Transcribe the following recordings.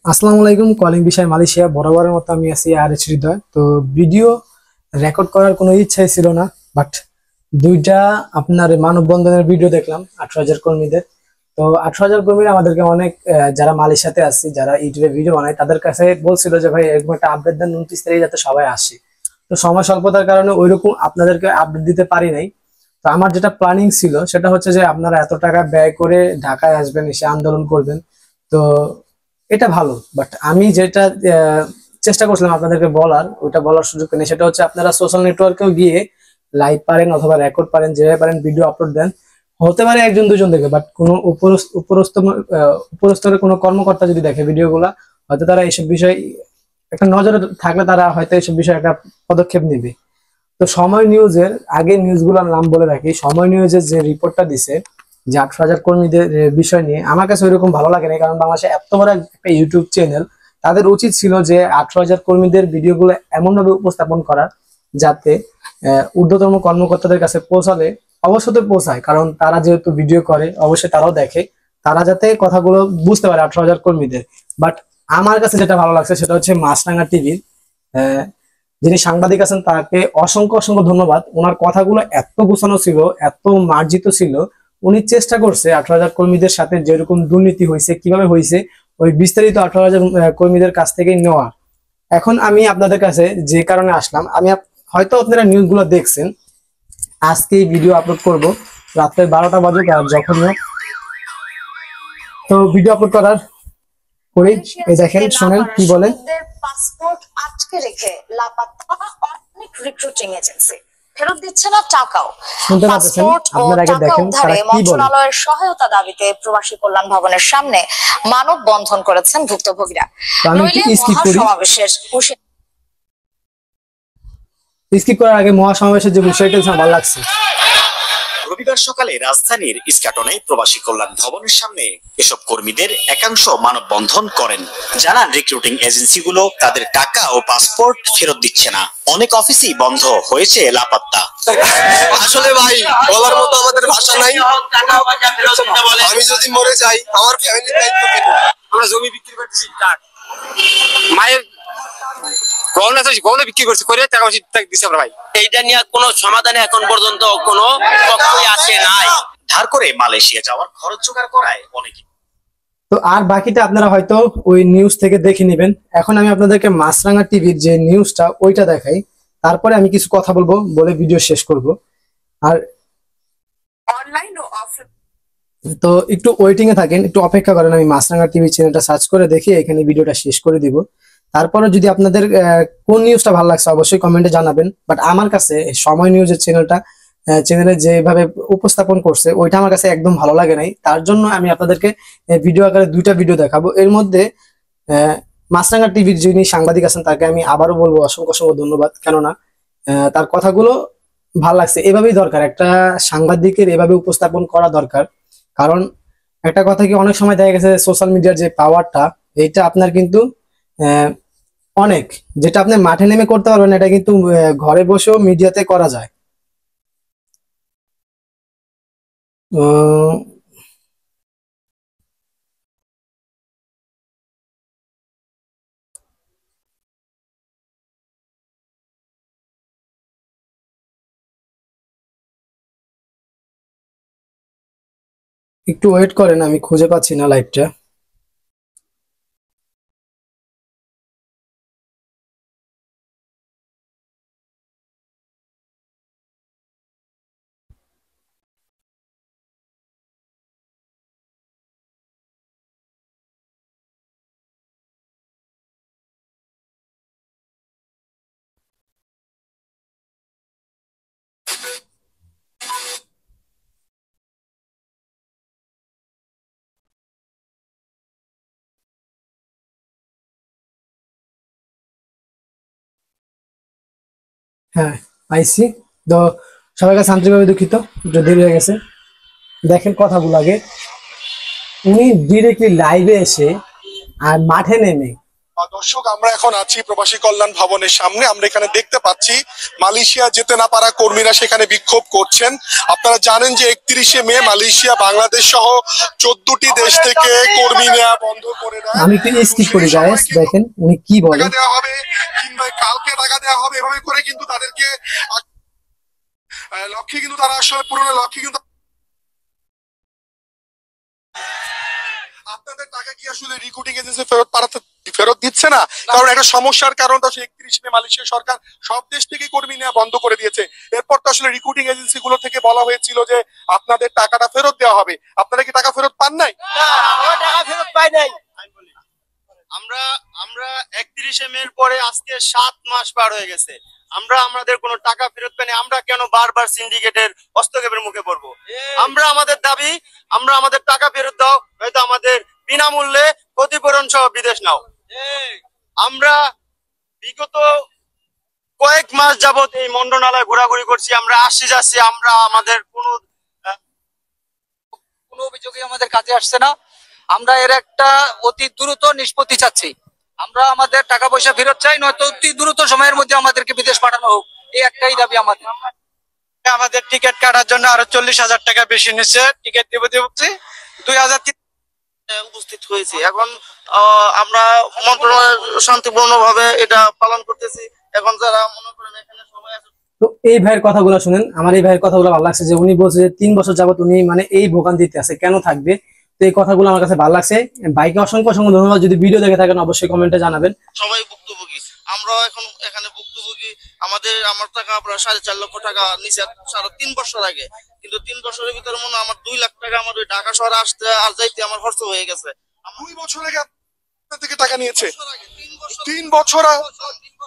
আসসালামু আলাইকুম। কলিং বিষয় মালয়েশিয়া, বরাবরের মতো আমি আছি আর এইচ হৃদয়। তো ভিডিও রেকর্ড করার কোনো ইচ্ছাই ছিল না, বাট দুইটা আপনার মানববন্ধনের ভিডিও দেখলাম 18,000 কর্মীদের। তো 18,000 কর্মীরা আমাদেরকে অনেক যারা মালয়েশিয়াতে আসছি, যারা ইউটিউবে ভিডিও বানায়, তাদের কাছে বলছিল যে ভাই এরকম একটা আপডেট দেন 29 তারিখে যাতে সবাই আসে। তো সময় স্বল্পতার কারণে ওইরকম আপনাদেরকে আপডেট দিতে পারি নাই। তো আমার যেটা প্ল্যানিং ছিল সেটা হচ্ছে যে আপনারা এত টাকা ব্যয় করে ঢাকায় আসবেন, এসে আন্দোলন করবেন। তো এটা ভালো, বাট আমি যেটা চেষ্টা করছিলাম আপনাদেরকে বলার, ওইটা বলার সুযোগ নেই। সেটা হচ্ছে আপনারা সোশ্যাল নেটওয়ার্কেও গিয়ে লাইভ পারেন অথবা রেকর্ড পারেন, যেভাবে পারেন ভিডিও আপলোড দেন। হতে পারে একজন দুজন দেখে, বাট কোনো উপরস্তরের কোনো কর্মকর্তা যদি দেখে ভিডিওগুলা, হয়তো তারা এইসব বিষয় একটা নজরে থাকলে তারা হয়তো এইসব বিষয়ে একটা পদক্ষেপ নেবে। তো সময় নিউজের আগে নিউজগুলোর নাম বলে রাখি। সময় নিউজের যে রিপোর্টটা দিছে যে 18,000 কর্মীদের বিষয় নিয়ে, আমার কাছে ওইরকম ভালো লাগে না। কারণ বাংলাদেশে এত বড় একটা ইউটিউব চ্যানেল, তাদের উচিত ছিল যে 18,000 কর্মীদের ভিডিওগুলো এমন ভাবে উপস্থাপন করা যাতে ঊর্ধ্বতম কর্মকর্তাদের কাছে পৌঁছালে অবশ্যই পৌঁছায়। কারণ তারা যেহেতু ভিডিও করে, অবশ্যই তারাও দেখে, তারা যাতে কথাগুলো বুঝতে পারে 18,000 কর্মীদের। বাট আমার কাছে যেটা ভালো লাগছে সেটা হচ্ছে মাছরাঙা টিভির যিনি সাংবাদিক আছেন, তাকে অসংখ্য অসংখ্য ধন্যবাদ। ওনার কথাগুলো এত গোছানো ছিল, এত মার্জিত ছিল। উনি চেষ্টা করছে 18,000 কর্মীদের সাথে যেরকম দুর্নীতি হয়েছে, কিভাবে হয়েছে, ওই বিস্তারিত 18,000 কর্মীদের কাছ থেকে নেওয়া। এখন আমি আপনাদের কাছে যে কারণে আসলাম, হয়তো আপনারা নিউজগুলো দেখছেন। আজকে ভিডিও আপলোড করব রাত্রে 12টা বাজে, আর যখন তো ভিডিও আপলোড করার পরে এই দেখেন, শোনেন কি বলে। পাসপোর্ট আটকে রেখে লাপাত্তা অনেক রিক্রুটিং এজেন্সি, ফেরত দিচ্ছে না টাকাও। পাসপোর্ট ও টাকা উদ্ধারে মন্ত্রণালয়ের সহায়তা দাবিতে প্রবাসী কল্যাণ ভবনের সামনে মানববন্ধন করেছেন ভুক্তভোগীরা। নইলে মহাসমাবেশের স্কিপ করার আগে মহাসমাবেশের যে বিষয়টা ভালো লাগছে। রবিবার সকালে রাজধানীর ইস্কাটনে প্রবাসী কল্যাণ ভবনের সামনে এসব কর্মীদের একাংশ মানববন্ধন করেন। জানান রিক্রুটিং এজেন্সিগুলো তাদের টাকা ও পাসপোর্ট ফেরত দিচ্ছে না, অনেক অফিসই বন্ধ হয়েছে লাপাত্তা। আসলে ভাই বলার মতো আমাদের ভাষা নাই। আমি যদি মরে যাই আমার ফ্যামিলির দায়িত্ব কে? আমরা জমি বিক্রি করতেছি, মায়ের গহনা বিক্রি করছি, করে টাকা দিচ্ছে আমরা। ভাই এইটা নিয়ে কোনো সমাধানে এখন পর্যন্ত কোনো পক্ষই আসে নাই। ধার করে মালয়েশিয়া যাওয়ার খরচ জোগাড় করায় অনেকে। তো আর বাকিটা আপনারা হয়তো ওই নিউজ থেকে দেখে নেবেন। এখন আমি আপনাদেরকে মাছরাঙা টিভির যে নিউজটা ওইটা দেখাই, তারপরে আমি কিছু কথা বলবো, বলে ভিডিও শেষ করব। আর অনলাইন ও অফলাইন তো একটু ওয়েটিং এ থাকেন, একটু অপেক্ষা করেন। আমি মাছরাঙা টিভি চ্যানেলটা সার্চ করে দেখি, এখানে ভিডিওটা শেষ করে দিব। তারপরে যদি আপনাদের কোন নিউজটা ভালো লাগছে অবশ্যই কমেন্টে জানাবেন। বাট আমার কাছে সময় নিউজের চ্যানেলে যেভাবে উপস্থাপন করছে ওইটা আমার কাছে একদম ভালো লাগে নাই। তার জন্য আমি আপনাদেরকে ভিডিও আকারে দুইটা ভিডিও দেখাবো। এর মধ্যে মাছরাঙা টিভির যিনি সাংবাদিক আছেন তাকে আমি আবারও বলবো অসংখ্য অসংখ্য ধন্যবাদ। কেননা তার কথাগুলো ভালো লাগছে। এভাবেই দরকার, একটা সাংবাদিকের এভাবে উপস্থাপন করা দরকার। কারণ একটা কথা কি, অনেক সময় দেখা গেছে সোশ্যাল মিডিয়ার যে পাওয়ারটা, এইটা আপনার কিন্তু অনেক, যেটা আপনি মাঠে নেমে করতে পারবেন, এটা কিন্তু ঘরে বসেও মিডিয়াতে করা যায়। একটু ওয়েট করেন, আমি খুঁজে পাচ্ছি না লাইভটা। হ্যাঁ, আইসি। তো সবার কাছে আন্তরিকভাবে দুঃখিত, একটু দেরি হয়ে গেছে। দেখেন কথাগুলো আগে। উনি ডিরেক্টলি লাইভে এসে আর মাঠে নেমে দর্শক, আমরা এখন আছি প্রবাসী কল্যাণ ভবনের সামনে। আমরা এখানে দেখতে পাচ্ছি মালয়েশিয়া যেতে না পারা কর্মীরা সেখানে বিক্ষোভ করছেন। আপনারা জানেন যে 31শে মে মালয়েশিয়া, বাংলাদেশ সহ 14টি দেশ থেকে কর্মী নেওয়া বন্ধ করে দেয়। আমি একটু স্কিপ করি গাইস, দেখেন উনি কি বলেন। টাকা দেওয়া হবে কিংবা কালকে টাকা দেওয়া হবে, এভাবে করে কিন্তু তাদেরকে লক্ষ্যে কিন্তু তারা আসলে পূরণের লক্ষ্যে কিন্তু আপনাদের টাকা কি আসলে রিক্রুটিং এজেন্সি ফেরত দিচ্ছে না? কারণ একটা সমস্যার কারণ তো 31 মে মালয়েশিয়া সরকার সব দেশ থেকে কর্মী নেওয়া বন্ধ করে দিয়েছে। এরপর তো আসলে রিক্রুটিং এজেন্সি গুলো থেকে বলা হয়েছিল যে আপনাদের টাকাটা ফেরত দেওয়া হবে। আপনারা কি টাকা ফেরত পান নাই? টাকা ফেরত পাই নাই। আমরা 31শে মের পরে আজকে 7 মাস পার হয়ে গেছে, আমরা আমাদের কোনো টাকা ফেরত পাইনি। আমরা কেন বারবার সিন্ডিকেটের হস্তক্ষেপের মুখে পড়বো? আমরা আমাদের দাবি, আমরা আমাদের টাকা ফেরত দাও, নয়তো আমাদের বিনামূল্যে ক্ষতিপূরণ সহ বিদেশ নাও। আমরা বিগত কয়েক মাস যাবত এই মন্ডনালয় ঘোরাঘুরি করছি, আমরা আসছি যাচ্ছি, আমরা আমাদের কোনো অভিযোগই আমাদের কাছে আসছে না। আমরা এর একটা অতি দ্রুত নিষ্পত্তি চাচ্ছি। আমরা আমাদের টাকা পয়সা ফেরত চাই, নয়তো অতি দ্রুত সময়ের মধ্যে আমাদেরকে বিদেশ পাঠানো হোক, এই একটাই দাবি আমাদের। আমাদের টিকিট কাটার জন্য আরো 40,000 টাকা বেশি নিচ্ছে। টিকিট দেবো 2003 উপস্থিত হয়েছি। এখন আমরা মন্ত্রণালয় শান্তিপূর্ণ ভাবে এটা পালন করতেছি। এখন যারা মনে করেন এখানে সবাই আছে। তো এই ভাইয়ের কথাগুলো শুনেন, আমার এই ভাইয়ের কথাগুলো ভালো লাগছে যে উনি বলছে যে 3 বছর যাবত উনি মানে এই ভোগান্তিতে আছে, কেন থাকবে। তো এই কথাগুলো আমার কাছে ভালো লাগছে। বাইকে অসংখ্য অসংখ্য ধন্যবাদ। যদি ভিডিও দেখে থাকেন অবশ্যই কমেন্টে জানাবেন। সবাই ভুক্তভোগী, আমরা এখন এখানে ভুক্তভোগী। আমার টাকা আপনার 4.5 লক্ষ টাকা নিচে 3 বছর আগে, কিন্তু 3 বছরের ভিতরে মনে হয় আমার 2 লাখ টাকা আমার ওই ঢাকা শহরে আসতে আর যাইতে আমার খরচ হয়ে গেছে। 2 বছর আগে আপনার থেকে টাকা নিয়েছে? 3 বছর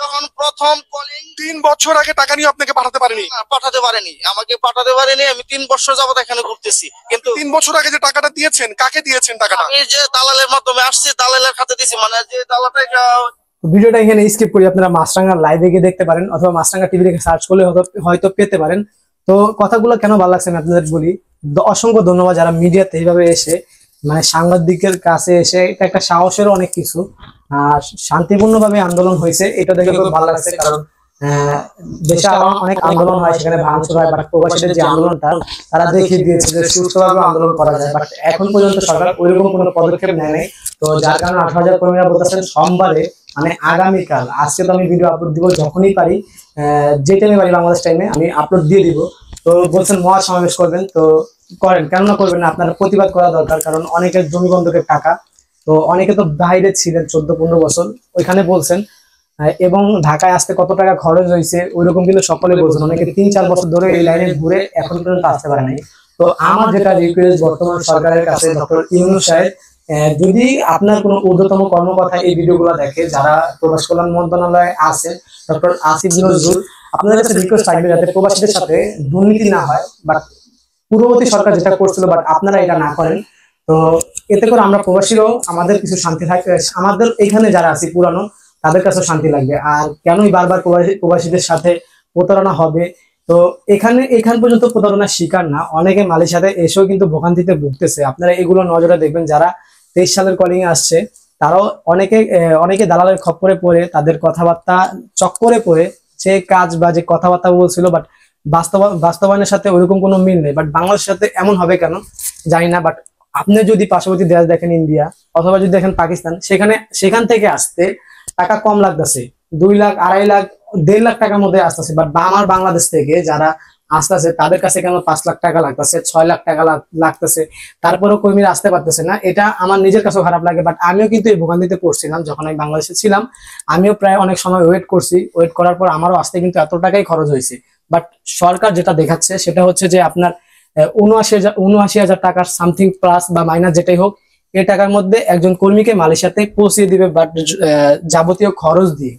যখন প্রথম কলিং 3 বছর আগে টাকা নিয়ে আপনাকে পাঠাতে পারেনি? আমাকে পাঠাতে পারেনি। আমি 3 বছর যাবত এখানে ঘুরতেছি, কিন্তু 3 বছর আগে যে টাকাটা দিয়েছেন, কাকে দিয়েছেন টাকাটা? এই যে দালালের মাধ্যমে আসছে, দালালের খাতে দিছি, মানে যে দালালটা। ভিডিওটা এখানে স্কিপ করি, আপনারা মাছরাঙ্গা লাইভে গিয়ে দেখতে পারেন অথবা মাছরাঙ্গা টিভি দেখে সার্চ করলে হয়তো পেতে পারেন। তো কথাগুলো কেন ভালো লাগছে আমি আপনাদের বলি। অসংখ্য ধন্যবাদ যারা মিডিয়াতে এইভাবে এসে মানে সাংবাদিকের কাছে এসে, এটা একটা সাহসের অনেক কিছু। শান্তিপূর্ণভাবে আন্দোলন হয়েছে, এটা দেখে খুব ভালো লাগছে। কারণ দেশে অনেক আন্দোলন হয়, সেখানে ভাঙচুর হয়, বাট প্রবাসীদের যে আন্দোলনটা তারা দেখিয়ে দিয়েছে যে সুস্থভাবে আন্দোলন করা যায়। বাট এখন পর্যন্ত সরকার ওইরকম কোনো পদক্ষেপ নেয় নাই। তো যার কারণে 18,000 কর্মীরা বলতেছেন সোমবারে মানে আগামীকাল, আজকে তো আমি ভিডিও আপলোড দিব যখনই পারি, যে টাইমে পারি বাংলাদেশ টাইমে আমি আপলোড দিয়ে দিব। তো বলছেন মহাসমাবেশ করবেন, তো করেন, কেন না করবেন না? আপনার প্রতিবাদ করা দরকার। কারণ অনেকের জমি বন্ধকের টাকা, তো অনেকে তো বাইরে ছিলেন 14-15 বছর, ওইখানে বলছেন। এবং ঢাকায় আসতে কত টাকা খরচ হয়েছে ওইরকম কিন্তু সকলে বলছেন। অনেকে 3-4 বছর ধরে এই লাইনে ঘুরে এখন পর্যন্ত আসতে পারে নাই। তো আমার যেটা রিকোয়েস্ট বর্তমান সরকারের কাছে, ডক্টর ইউনূস সাহেব, যদি আপনার কোনো ঊর্ধ্বতম কর্মকর্তা এই ভিডিওগুলো দেখে, যারা প্রবাসী কল্যাণ মন্ত্রণালয়ে আছে, ডক্টর আসিফ নজরুল, আপনাদের কাছে রিকোয়েস্ট থাকবে যাতে প্রবাসীদের সাথে দুর্নীতি না হয়। বাট পূর্ববর্তী সরকার যেটা করছিল, বাট আপনারা এটা না করেন। তো এতে করে আমরা প্রবাসীরাও আমাদের কিছু শান্তি থাকবে, আমাদের এখানে যারা আছে পুরানো তাদের কাছে শান্তি লাগবে। আর কেনই বারবার প্রবাসীদের সাথে প্রতারণা হবে? তো এখান পর্যন্ত প্রতারণার শিকার না, অনেকে মালয়েশিয়াতে এসেও কিন্তু ভোগান্তিতে ভুগতেছে। আপনারা এগুলো নজরে দেখবেন। যারা 23 সালের কলিং এ আসছে তারাও অনেকে দালালের খপ্পরে পড়ে, তাদের কথাবার্তা চক্করে পড়ে যে কাজ বা যে কথাবার্তা বলছিল, বাট বাস্তবায়নের সাথে ওইরকম কোনো মিল নেই। বাট বাংলাদেশের সাথে এমন হবে কেন জানি না। বাট আপনি যদি পার্শ্ববর্তী দেশ দেখেন, ইন্ডিয়া অথবা যদি দেখেন পাকিস্তান, সেখান থেকে আসতে টাকা কম লাগতেছে, 2 লাখ, 2.5 লাখ, 1.5 লাখ টাকার মধ্যে আসতেছে। বাট আমার বাংলাদেশ থেকে যারা আসতেছে তাদের কাছে কেন 5 লাখ টাকা লাগতেছে, 6 লাখ টাকা লাগতেছে, তারপরেও কর্মীরা আসতে পারতেছে না। এটা আমার নিজের কাছেও খারাপ লাগে। বাট আমিও কিন্তু এই ভোগান্তিতে পড়ছিলাম যখন আমি বাংলাদেশে ছিলাম। আমিও প্রায় অনেক সময় ওয়েট করছি, ওয়েট করার পর আমারও আসতে কিন্তু এত টাকাই খরচ হয়েছে। বাট সরকার যেটা দেখাচ্ছে সেটা হচ্ছে যে আপনার 79,000 টাকার সামথিং প্লাস বা মাইনাস যেটাই হোক, এই টাকার মধ্যে একজন কর্মীকে মালয়েশিয়াতে পৌঁছিয়ে দিবে, বাট যাবতীয় খরচ দিয়ে।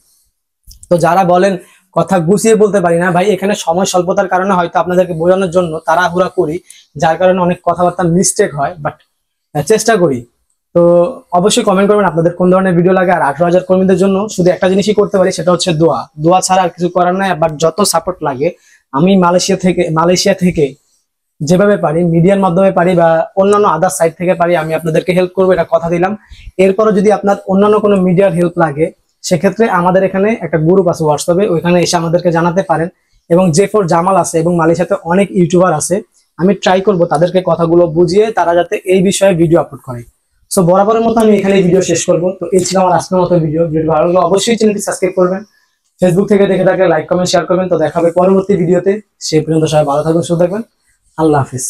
তো যারা বলেন কথা গুছিয়ে বলতে পারি না, ভাই এখানে সময় স্বল্পতার কারণে হয়তো আপনাদেরকে বোঝানোর জন্য তাড়াহুড়া করি, যার কারণে অনেক কথাবার্তা মিস্টেক হয়। বাট চেষ্টা করি। তো অবশ্যই কমেন্ট করবেন আপনাদের কোন ধরনের ভিডিও লাগে। আর 18,000 কর্মীদের জন্য শুধু একটা জিনিসই করতে পারি, সেটা হচ্ছে দোয়া ছাড়া আর কিছু করার নাই। বাট যত সাপোর্ট লাগে, আমি মালয়েশিয়া থেকে যেভাবে পারি, মিডিয়ার মাধ্যমে পারি বা অন্যান্য আদার সাইট থেকে পারি, আমি আপনাদেরকে হেল্প করবো, এটা কথা দিলাম। এরপরও যদি আপনার অন্যান্য কোনো মিডিয়ার হেল্প লাগে, সেক্ষেত্রে আমাদের এখানে একটা গ্রুপ আছে হোয়াটসঅ্যাপে, ওইখানে এসে আমাদেরকে জানাতে পারেন। এবং J4 জামাল আছে এবং মালয়েশিয়াতে অনেক ইউটিউবার আছে, আমি ট্রাই করব তাদেরকে কথাগুলো বুঝিয়ে তারা যাতে এই বিষয়ে ভিডিও আপলোড করে। সো বরাবরের মতো আমি এখানে ভিডিও শেষ করব। তো এই ছিল আমার আজকের মতো ভিডিও ভালো লাগলে অবশ্যই চ্যানেলটি সাবস্ক্রাইব করবেন, ফেসবুক থেকে দেখে থাকলে লাইক কমেন্ট শেয়ার করবেন। তো দেখা হবে পরবর্তী ভিডিওতে, সেই পর্যন্ত সবাই ভালো থাকবেন, সুস্থ থাকবেন, আল্লাহ হাফিজ।